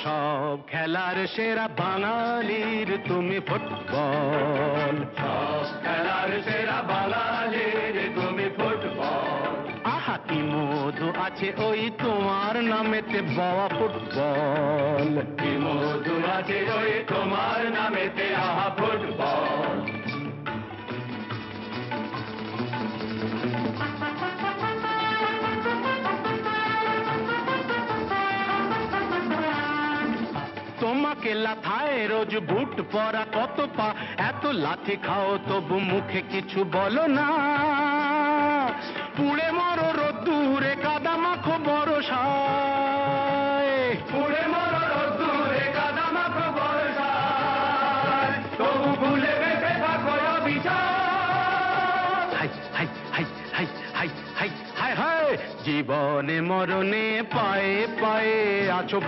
সব খেলার সেরা বাঙালির তুমি ফুটবল, সব খেলার সেরা বাঙালির তুমি ফুটবল। আহা কি মধু আছে ওই তোমার নামেতে বাবা ফুটবল, কি মধু আছে ওই তোমার নামেতে আহা ফুটবল। তোমাকে লাথায় রোজ বুট পরা কত পা, এত লাথি খাও তবু মুখে কিছু বলো না, পুড়ে মরো রোদ্দুরে কাদা মাখো বরসায়, পুড়ে মরো রোদ্দুরে কাদা মাখো বর্ষায়, তবু ভুলে বেঁচে থাকো অবিচার। High high high high high high high high, জীবনে মরণে পায়ে পায়ে আছো